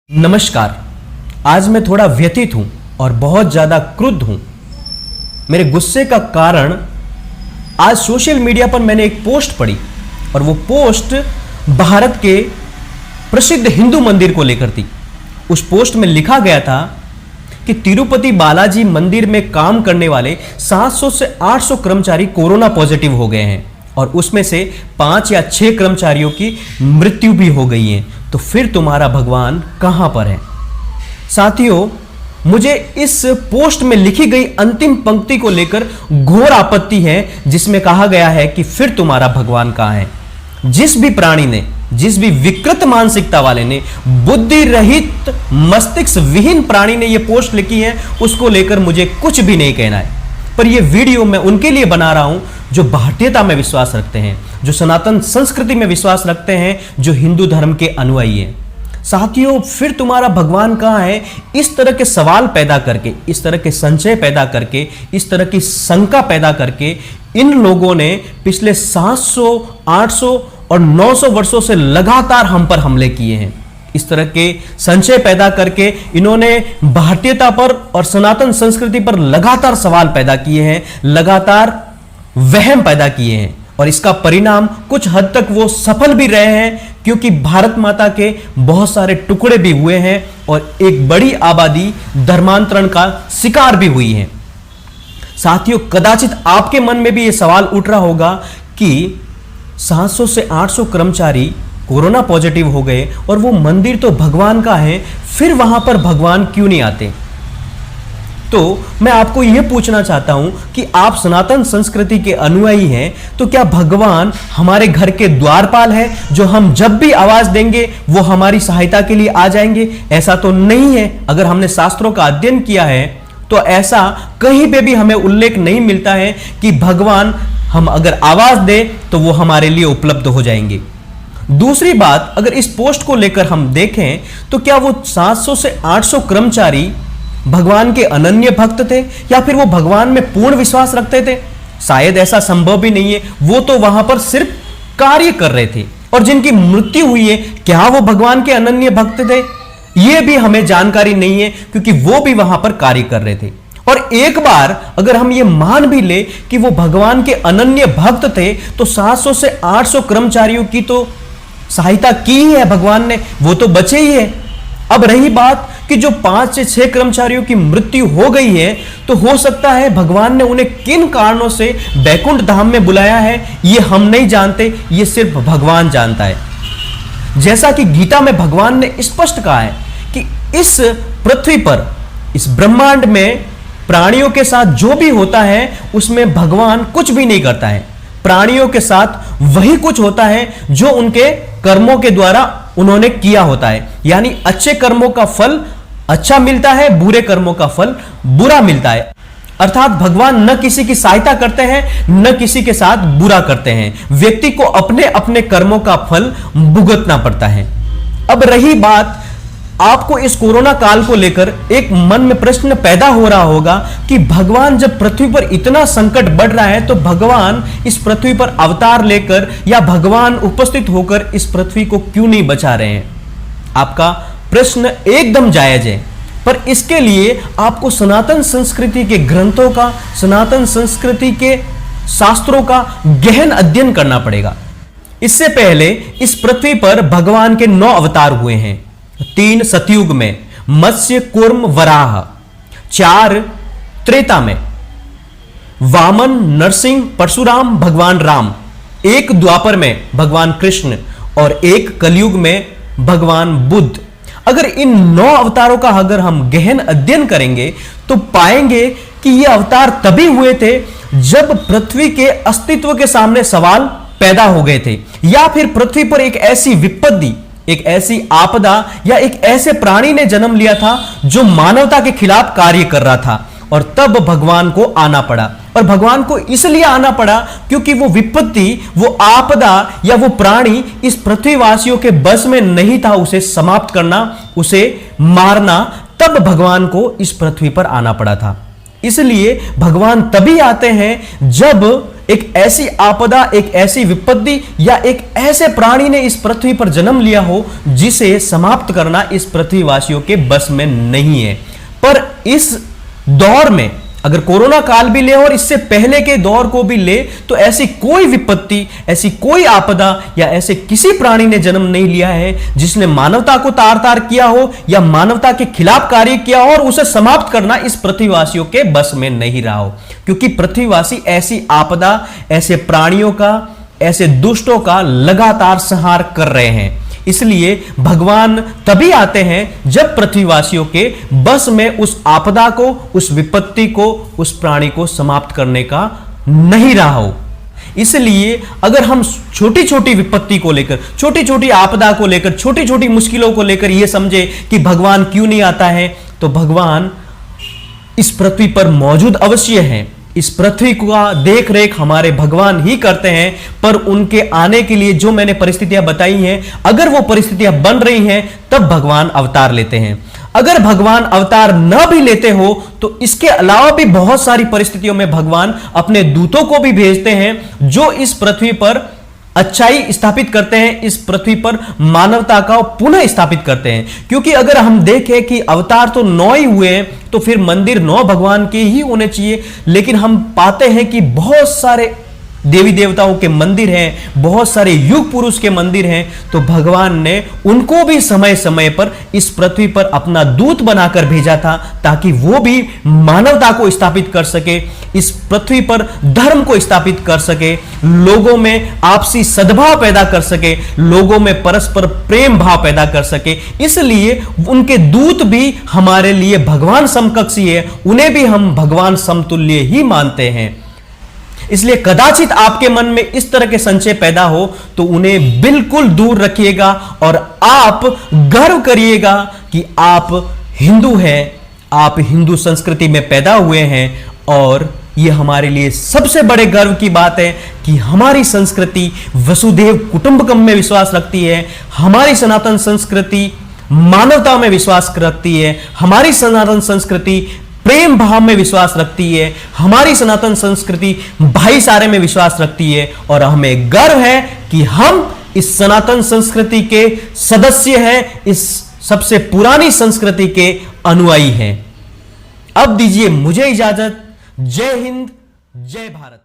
नमस्कार। आज मैं थोड़ा व्यथित हूं और बहुत ज्यादा क्रुद्ध हूं। मेरे गुस्से का कारण आज सोशल मीडिया पर मैंने एक पोस्ट पढ़ी और वो पोस्ट भारत के प्रसिद्ध हिंदू मंदिर को लेकर थी। उस पोस्ट में लिखा गया था कि तिरुपति बालाजी मंदिर में काम करने वाले 700 से 800 कर्मचारी कोरोना पॉजिटिव हो गए हैं और उसमें से 5 या 6 कर्मचारियों की मृत्यु भी हो गई है। तो फिर तुम्हारा भगवान कहां पर है? साथियों, मुझे इस पोस्ट में लिखी गई अंतिम पंक्ति को लेकर घोर आपत्ति है, जिसमें कहा गया है कि फिर तुम्हारा भगवान कहां है। जिस भी प्राणी ने, जिस भी विकृत मानसिकता वाले ने, बुद्धि रहित मस्तिष्क विहीन प्राणी ने यह पोस्ट लिखी है, उसको लेकर मुझे कुछ भी नहीं कहना है। पर यह वीडियो मैं उनके लिए बना रहा हूं जो भारतीयता में विश्वास रखते हैं, जो सनातन संस्कृति में विश्वास रखते हैं, जो हिंदू धर्म के अनुयायी हैं। साथियों, फिर तुम्हारा भगवान कहां है? इस तरह के सवाल पैदा करके, इस तरह के संशय पैदा करके, इस तरह की शंका पैदा करके इन लोगों ने पिछले 700, 800 और 900 वर्षों से लगातार हम पर हमले किए हैं। इस तरह के संशय पैदा करके इन्होंने भारतीयता पर और सनातन संस्कृति पर लगातार सवाल पैदा किए हैं, लगातार वहम पैदा किए हैं और इसका परिणाम कुछ हद तक वो सफल भी रहे हैं, क्योंकि भारत माता के बहुत सारे टुकड़े भी हुए हैं और एक बड़ी आबादी धर्मांतरण का शिकार भी हुई है। साथियों, कदाचित आपके मन में भी ये सवाल उठ रहा होगा कि 700 से 800 कर्मचारी कोरोना पॉजिटिव हो गए और वो मंदिर तो भगवान का है, फिर वहां पर भगवान क्यों नहीं आते? तो मैं आपको यह पूछना चाहता हूं कि आप सनातन संस्कृति के अनुयायी हैं, तो क्या भगवान हमारे घर के द्वारपाल है, जो हम जब भी आवाज देंगे वो हमारी सहायता के लिए आ जाएंगे? ऐसा तो नहीं है। अगर हमने शास्त्रों का अध्ययन किया है तो ऐसा कहीं पे भी हमें उल्लेख नहीं मिलता है कि भगवान हम अगर आवाज दे तो वो हमारे लिए उपलब्ध हो जाएंगे। दूसरी बात, अगर इस पोस्ट को लेकर हम देखें तो क्या वो 700 से 800 कर्मचारी भगवान के अनन्य भक्त थे या फिर वो भगवान में पूर्ण विश्वास रखते थे? शायद ऐसा संभव भी नहीं है। वो तो वहां पर सिर्फ कार्य कर रहे थे और जिनकी मृत्यु हुई है, क्या वो भगवान के अनन्य भक्त थे? यह भी हमें जानकारी नहीं है, क्योंकि वो भी वहां पर कार्य कर रहे थे। और एक बार अगर हम ये मान भी ले कि वो भगवान के अनन्य भक्त थे, तो 700 से 800 कर्मचारियों की तो सहायता की ही है भगवान ने, वो तो बचे ही है। अब रही बात कि जो 5 से 6 कर्मचारियों की मृत्यु हो गई है, तो हो सकता है भगवान ने उन्हें किन कारणों से बैकुंठ धाम में बुलाया है, ये हम नहीं जानते, ये सिर्फ भगवान जानता है। जैसा कि गीता में भगवान ने स्पष्ट कहा है कि इस पृथ्वी पर, इस ब्रह्मांड में प्राणियों के साथ जो भी होता है उसमें भगवान कुछ भी नहीं करता है। प्राणियों के साथ वही कुछ होता है जो उनके कर्मों के द्वारा उन्होंने किया होता है। यानी अच्छे कर्मों का फल अच्छा मिलता है, बुरे कर्मों का फल बुरा मिलता है। अर्थात भगवान न किसी की सहायता करते हैं, न किसी के साथ बुरा करते हैं। व्यक्ति को अपने अपने कर्मों का फल भुगतना पड़ता है। अब रही बात, आपको इस कोरोना काल को लेकर एक मन में प्रश्न पैदा हो रहा होगा कि भगवान जब पृथ्वी पर इतना संकट बढ़ रहा है, तो भगवान इस पृथ्वी पर अवतार लेकर या भगवान उपस्थित होकर इस पृथ्वी को क्यों नहीं बचा रहे हैं? आपका प्रश्न एकदम जायज है, पर इसके लिए आपको सनातन संस्कृति के ग्रंथों का, सनातन संस्कृति के शास्त्रों का गहन अध्ययन करना पड़ेगा। इससे पहले इस पृथ्वी पर भगवान के 9 अवतार हुए हैं। 3 सतयुग में मत्स्य, कूर्म, वराह, 4 त्रेता में वामन, नरसिंह, परशुराम, भगवान राम, 1 द्वापर में भगवान कृष्ण और 1 कलयुग में भगवान बुद्ध। अगर इन 9 अवतारों का अगर हम गहन अध्ययन करेंगे तो पाएंगे कि ये अवतार तभी हुए थे जब पृथ्वी के अस्तित्व के सामने सवाल पैदा हो गए थे, या फिर पृथ्वी पर एक ऐसी विपत्ति, एक ऐसी आपदा या एक ऐसे प्राणी ने जन्म लिया था जो मानवता के खिलाफ कार्य कर रहा था, और तब भगवान को आना पड़ा। और भगवान को इसलिए आना पड़ा क्योंकि वो विपत्ति, वो आपदा या वो प्राणी इस पृथ्वीवासियों के बस में नहीं था उसे समाप्त करना, उसे मारना। तब भगवान को इस पृथ्वी पर आना पड़ा था। इसलिए भगवान तभी आते हैं जब एक ऐसी आपदा, एक ऐसी विपत्ति या एक ऐसे प्राणी ने इस पृथ्वी पर जन्म लिया हो जिसे समाप्त करना इस पृथ्वीवासियों के बस में नहीं है। पर इस दौर में अगर कोरोना काल भी ले और इससे पहले के दौर को भी ले तो ऐसी कोई विपत्ति, ऐसी कोई आपदा या ऐसे किसी प्राणी ने जन्म नहीं लिया है जिसने मानवता को तार तार किया हो या मानवता के खिलाफ कार्य किया हो, और उसे समाप्त करना इस पृथ्वीवासियों के बस में नहीं रहा हो। क्योंकि पृथ्वीवासी ऐसी आपदा, ऐसे प्राणियों का, ऐसे दुष्टों का लगातार संहार कर रहे हैं। इसलिए भगवान तभी आते हैं जब पृथ्वीवासियों के बस में उस आपदा को, उस विपत्ति को, उस प्राणी को समाप्त करने का नहीं रहा हो। इसलिए अगर हम छोटी छोटी विपत्ति को लेकर, छोटी छोटी आपदा को लेकर, छोटी छोटी मुश्किलों को लेकर यह समझे कि भगवान क्यों नहीं आता है, तो भगवान इस पृथ्वी पर मौजूद अवश्य हैं। इस पृथ्वी का देख रेख हमारे भगवान ही करते हैं, पर उनके आने के लिए जो मैंने परिस्थितियां बताई हैं, अगर वो परिस्थितियां बन रही हैं तब भगवान अवतार लेते हैं। अगर भगवान अवतार न भी लेते हो तो इसके अलावा भी बहुत सारी परिस्थितियों में भगवान अपने दूतों को भी भेजते हैं जो इस पृथ्वी पर अच्छाई स्थापित करते हैं, इस पृथ्वी पर मानवता का पुनः स्थापित करते हैं। क्योंकि अगर हम देखें कि अवतार तो 9 ही हुए हैं तो फिर मंदिर 9 भगवान के ही होने चाहिए, लेकिन हम पाते हैं कि बहुत सारे देवी देवताओं के मंदिर हैं, बहुत सारे युग पुरुष के मंदिर हैं। तो भगवान ने उनको भी समय समय पर इस पृथ्वी पर अपना दूत बनाकर भेजा था ताकि वो भी मानवता को स्थापित कर सके, इस पृथ्वी पर धर्म को स्थापित कर सके, लोगों में आपसी सद्भाव पैदा कर सके, लोगों में परस्पर प्रेम भाव पैदा कर सके। इसलिए उनके दूत भी हमारे लिए भगवान समकक्ष ही है, उन्हें भी हम भगवान समतुल्य ही मानते हैं। इसलिए कदाचित आपके मन में इस तरह के संशय पैदा हो तो उन्हें बिल्कुल दूर रखिएगा और आप गर्व करिएगा कि आप हिंदू हैं, आप हिंदू संस्कृति में पैदा हुए हैं। और यह हमारे लिए सबसे बड़े गर्व की बात है कि हमारी संस्कृति वसुधैव कुटुंबकम में विश्वास रखती है, हमारी सनातन संस्कृति मानवता में विश्वास रखती है, हमारी सनातन संस्कृति प्रेम भाव में विश्वास रखती है, हमारी सनातन संस्कृति भाईचारे में विश्वास रखती है। और हमें गर्व है कि हम इस सनातन संस्कृति के सदस्य हैं, इस सबसे पुरानी संस्कृति के अनुयायी हैं। अब दीजिए मुझे इजाजत। जय हिंद, जय भारत।